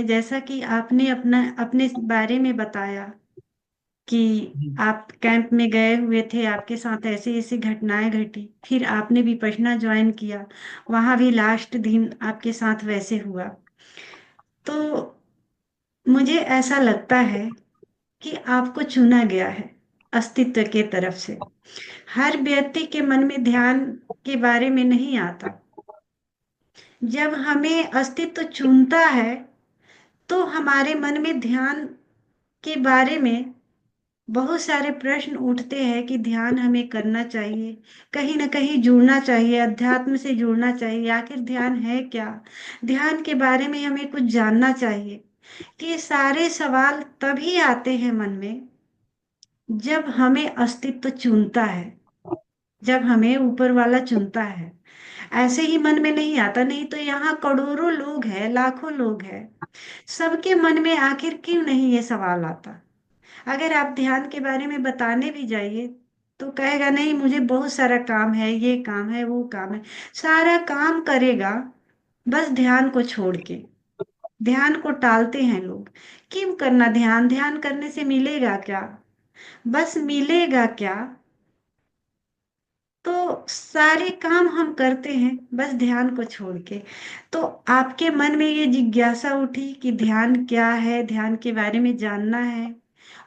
जैसा कि आपने अपना अपने बारे में बताया कि जी। आप कैंप में गए हुए थे, आपके साथ ऐसी ऐसी घटनाएं घटी, फिर आपने विपश्यना ज्वाइन किया, वहां भी लास्ट दिन आपके साथ वैसे हुआ। तो मुझे ऐसा लगता है कि आपको चुना गया है अस्तित्व के तरफ से। हर व्यक्ति के मन में ध्यान के बारे में नहीं आता। जब हमें अस्तित्व चुनता है तो हमारे मन में ध्यान के बारे में बहुत सारे प्रश्न उठते हैं कि ध्यान हमें करना चाहिए, कहीं ना कहीं जुड़ना चाहिए, अध्यात्म से जुड़ना चाहिए। आखिर ध्यान है क्या? ध्यान के बारे में हमें कुछ जानना चाहिए। कि ये सारे सवाल तभी आते हैं मन में जब हमें अस्तित्व चुनता है, जब हमें ऊपर वाला चुनता है। ऐसे ही मन में नहीं आता, नहीं तो यहाँ करोड़ों लोग हैं, लाखों लोग हैं, सबके मन में आखिर क्यों नहीं ये सवाल आता? अगर आप ध्यान के बारे में बताने भी जाइए तो कहेगा नहीं, मुझे बहुत सारा काम है, ये काम है, वो काम है। सारा काम करेगा, बस ध्यान को छोड़ के। ध्यान को टालते हैं लोग। क्यों करना ध्यान? ध्यान करने से मिलेगा क्या? बस मिलेगा क्या? तो सारे काम हम करते हैं बस ध्यान को छोड़ के। तो आपके मन में ये जिज्ञासा उठी कि ध्यान क्या है, ध्यान के बारे में जानना है,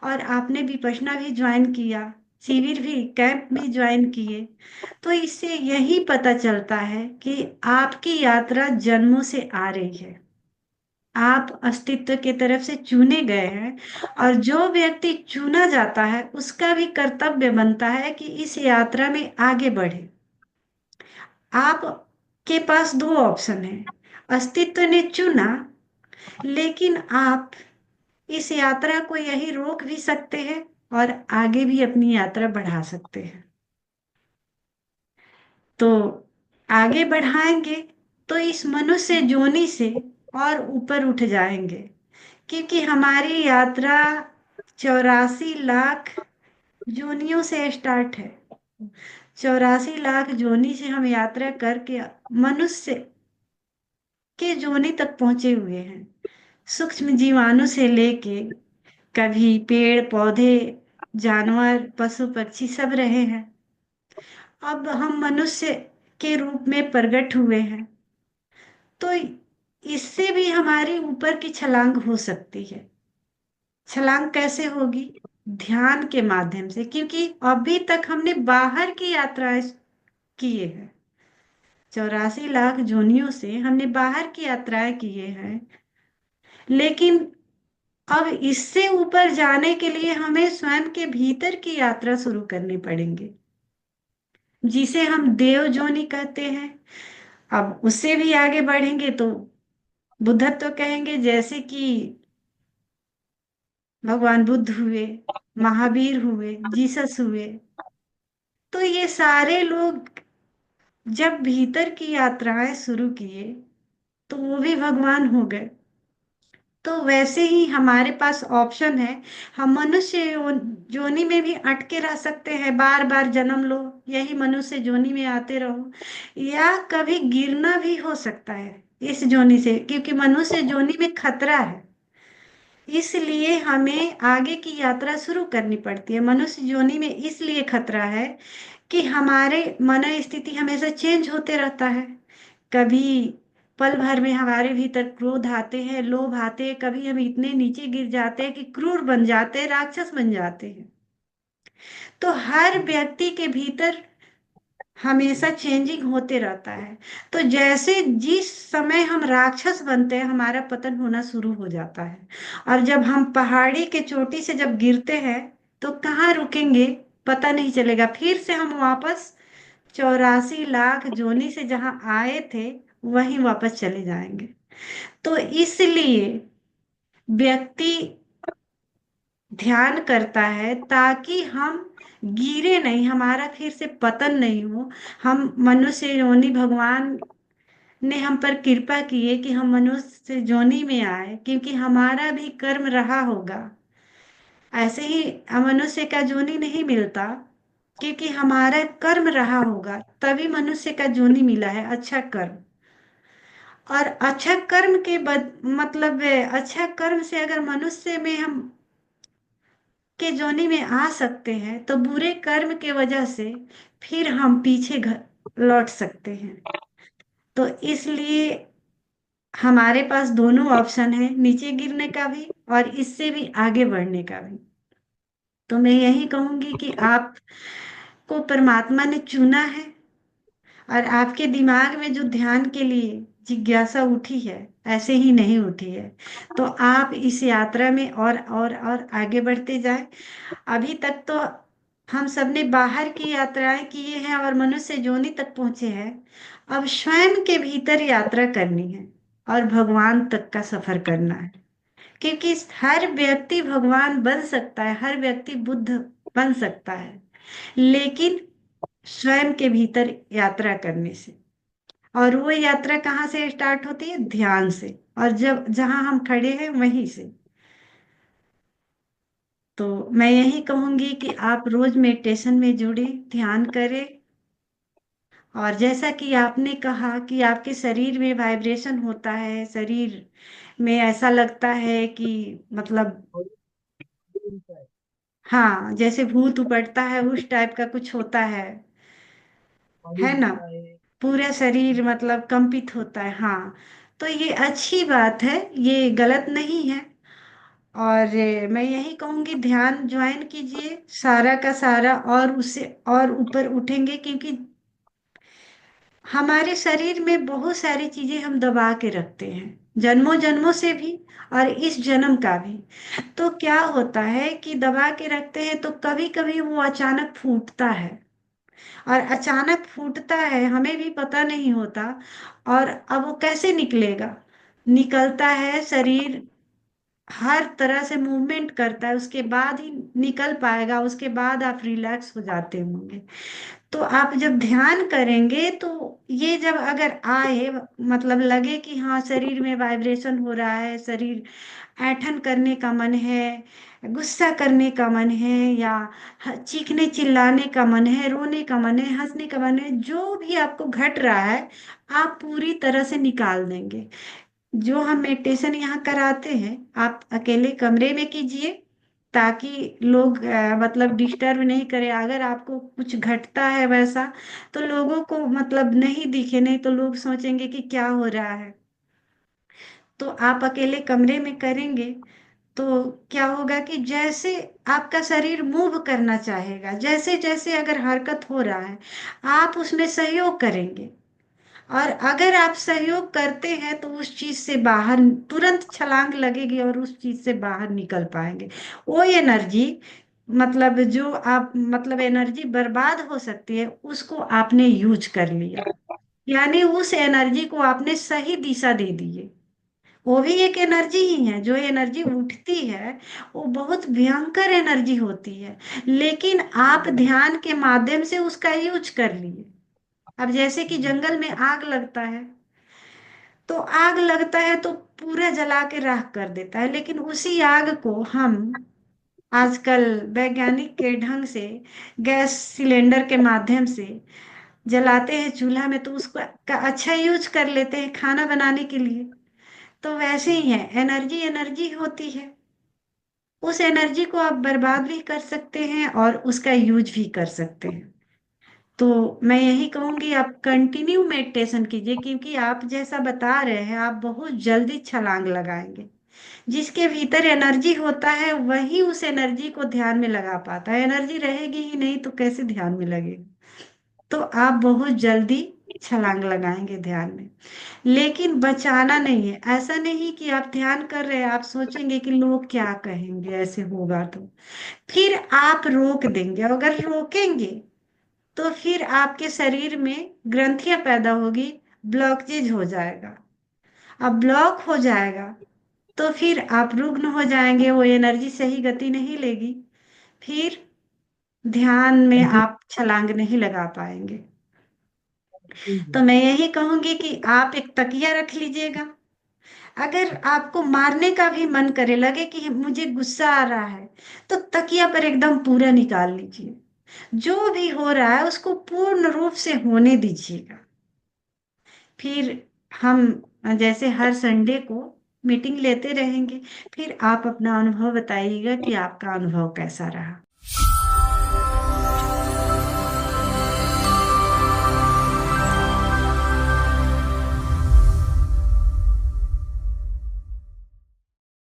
और आपने विपश्यना भी ज्वाइन किया, शिविर भी, कैंप भी ज्वाइन किए। तो इससे यही पता चलता है कि आपकी यात्रा जन्मों से आ रही है। आप अस्तित्व की तरफ से चुने गए हैं। और जो व्यक्ति चुना जाता है उसका भी कर्तव्य बनता है कि इस यात्रा में आगे बढ़े। आप के पास दो ऑप्शन है। अस्तित्व ने चुना, लेकिन आप इस यात्रा को यही रोक भी सकते हैं और आगे भी अपनी यात्रा बढ़ा सकते हैं। तो आगे बढ़ाएंगे तो इस मनुष्य जोनि से और ऊपर उठ जाएंगे, क्योंकि हमारी यात्रा 84 लाख जोनियों से स्टार्ट है। 84 लाख जोनी से हम यात्रा करके मनुष्य के जोनी तक पहुंचे हुए हैं। सूक्ष्म जीवाणु से लेके कभी पेड़ पौधे, जानवर, पशु पक्षी सब रहे हैं। अब हम मनुष्य के रूप में प्रकट हुए हैं। तो इससे भी हमारी ऊपर की छलांग हो सकती है। छलांग कैसे होगी? ध्यान के माध्यम से, क्योंकि अभी तक हमने बाहर की यात्राएं किए हैं। 84 लाख जोनियों से हमने बाहर की यात्राएं किए हैं, लेकिन अब इससे ऊपर जाने के लिए हमें स्वयं के भीतर की यात्रा शुरू करनी पड़ेंगे, जिसे हम देव जोनी कहते हैं। अब उससे भी आगे बढ़ेंगे तो बुद्धत्व कहेंगे, जैसे कि भगवान बुद्ध हुए, महावीर हुए, जीसस हुए। तो ये सारे लोग जब भीतर की यात्राएं शुरू किए तो वो भी भगवान हो गए। तो वैसे ही हमारे पास ऑप्शन है। हम मनुष्य जोनी में भी अटके रह सकते हैं, बार बार जन्म लो, यही मनुष्य जोनी में आते रहो, या कभी गिरना भी हो सकता है इस जोनी से, क्योंकि मनुष्य जोनी में खतरा है। इसलिए हमें आगे की यात्रा शुरू करनी पड़ती है। मनुष्य योनि में इसलिए खतरा है कि हमारे मन स्थिति हमेशा चेंज होते रहता है। कभी पल भर में हमारे भीतर क्रोध आते हैं, लोभ आते हैं, कभी हम इतने नीचे गिर जाते हैं कि क्रूर बन जाते हैं, राक्षस बन जाते हैं। तो हर व्यक्ति के भीतर हमेशा चेंजिंग होते रहता है। तो जैसे जिस समय हम राक्षस बनते हैं हमारा पतन होना शुरू हो जाता है। और जब हम पहाड़ी के चोटी से जब गिरते हैं तो कहाँ रुकेंगे पता नहीं चलेगा, फिर से हम वापस 84 लाख जोनी से जहां आए थे वहीं वापस चले जाएंगे। तो इसलिए व्यक्ति ध्यान करता है ताकि हम गिरे नहीं, हमारा फिर से पतन नहीं हो। हम मनुष्य योनि, भगवान ने हम पर कृपा की है कि हम मनुष्य योनि में आए, क्योंकि हमारा भी कर्म रहा होगा। ऐसे ही मनुष्य का योनि नहीं मिलता, क्योंकि हमारा कर्म रहा होगा, तभी मनुष्य का योनि मिला है, अच्छा कर्म। और अच्छा कर्म के मतलब अच्छा कर्म से अगर मनुष्य में हम के जोनी में आ सकते हैं, तो बुरे कर्म के वजह से फिर हम पीछे घर लौट सकते हैं। तो इसलिए हमारे पास दोनों ऑप्शन है, नीचे गिरने का भी और इससे भी आगे बढ़ने का भी। तो मैं यही कहूंगी कि आपको परमात्मा ने चुना है, और आपके दिमाग में जो ध्यान के लिए जिज्ञासा उठी है, ऐसे ही नहीं उठी है। तो आप इस यात्रा में और आगे बढ़ते जाएं। अभी तक तो हम सबने बाहर की यात्राएं किए हैं और मनुष्य योनि तक पहुंचे हैं। अब स्वयं के भीतर यात्रा करनी है और भगवान तक का सफर करना है। क्योंकि हर व्यक्ति भगवान बन सकता है, हर व्यक्ति बुद्ध बन सकता है, लेकिन स्वयं के भीतर यात्रा करने से। और वो यात्रा कहाँ से स्टार्ट होती है? ध्यान से। और जब जहां हम खड़े हैं वहीं से। तो मैं यही कहूंगी कि आप रोज मेडिटेशन में जुड़े, ध्यान करें। और जैसा कि आपने कहा कि आपके शरीर में वाइब्रेशन होता है, शरीर में ऐसा लगता है कि मतलब, हाँ, जैसे भूत उपड़ता है उस टाइप का कुछ होता है ना? पूरा शरीर मतलब कंपित होता है, हाँ। तो ये अच्छी बात है, ये गलत नहीं है। और मैं यही कहूंगी ध्यान ज्वाइन कीजिए, सारा का सारा, और उससे और ऊपर उठेंगे। क्योंकि हमारे शरीर में बहुत सारी चीजें हम दबा के रखते हैं, जन्मों जन्मों से भी और इस जन्म का भी। तो क्या होता है कि दबा के रखते हैं तो कभी कभी वो अचानक फूटता है। और अचानक फूटता है, हमें भी पता नहीं होता। और अब वो कैसे निकलेगा? निकलता है, शरीर हर तरह से मूवमेंट करता है, उसके बाद ही निकल पाएगा, उसके बाद आप रिलैक्स हो जाते होंगे। तो आप जब ध्यान करेंगे तो ये जब अगर आए, मतलब लगे कि हाँ शरीर में वाइब्रेशन हो रहा है, शरीर ऐंठन करने का मन है, गुस्सा करने का मन है, या चीखने चिल्लाने का मन है, रोने का मन है, हंसने का मन है, जो भी आपको घट रहा है, आप पूरी तरह से निकाल देंगे। जो हम मेडिटेशन यहाँ कराते हैं, आप अकेले कमरे में कीजिए, ताकि लोग मतलब डिस्टर्ब नहीं करे। अगर आपको कुछ घटता है वैसा, तो लोगों को मतलब नहीं दिखे, नहीं तो लोग सोचेंगे कि क्या हो रहा है। तो आप अकेले कमरे में करेंगे तो क्या होगा कि जैसे आपका शरीर मूव करना चाहेगा, जैसे जैसे अगर हरकत हो रहा है, आप उसमें सहयोग करेंगे। और अगर आप सहयोग करते हैं तो उस चीज से बाहर तुरंत छलांग लगेगी और उस चीज से बाहर निकल पाएंगे। वो एनर्जी, मतलब जो आप मतलब एनर्जी बर्बाद हो सकती है, उसको आपने यूज कर लिया। यानी उस एनर्जी को आपने सही दिशा दे दी है। वो भी एक एनर्जी ही है। जो एनर्जी उठती है वो बहुत भयंकर एनर्जी होती है, लेकिन आप ध्यान के माध्यम से उसका यूज कर लिए। अब जैसे कि जंगल में आग लगता है, तो आग लगता है तो पूरा जला के राख कर देता है, लेकिन उसी आग को हम आजकल वैज्ञानिक के ढंग से गैस सिलेंडर के माध्यम से जलाते हैं चूल्हा में, तो उसको का अच्छा यूज कर लेते हैं खाना बनाने के लिए। तो वैसे ही है, एनर्जी एनर्जी होती है। उस एनर्जी को आप बर्बाद भी कर सकते हैं और उसका यूज भी कर सकते हैं। तो मैं यही कहूंगी आप कंटिन्यू मेडिटेशन कीजिए, क्योंकि आप जैसा बता रहे हैं आप बहुत जल्दी छलांग लगाएंगे। जिसके भीतर एनर्जी होता है वही उस एनर्जी को ध्यान में लगा पाता है, एनर्जी रहेगी ही नहीं तो कैसे ध्यान में लगेगा? तो आप बहुत जल्दी छलांग लगाएंगे ध्यान में। लेकिन बचाना नहीं है, ऐसा नहीं कि आप ध्यान कर रहे हैं आप सोचेंगे कि लोग क्या कहेंगे ऐसे होगा तो फिर आप रोक देंगे। अगर रोकेंगे तो फिर आपके शरीर में ग्रंथियां पैदा होगी, ब्लॉकेज हो जाएगा। अब ब्लॉक हो जाएगा तो फिर आप रुग्ण हो जाएंगे, वो एनर्जी सही गति नहीं लेगी, फिर ध्यान में आप छलांग नहीं लगा पाएंगे। तो मैं यही कहूंगी कि आप एक तकिया रख लीजिएगा। अगर आपको मारने का भी मन करे, लगे कि मुझे गुस्सा आ रहा है, तो तकिया पर एकदम पूरा निकाल लीजिए। जो भी हो रहा है उसको पूर्ण रूप से होने दीजिएगा। फिर हम जैसे हर संडे को मीटिंग लेते रहेंगे। फिर आप अपना अनुभव बताइएगा कि आपका अनुभव कैसा रहा।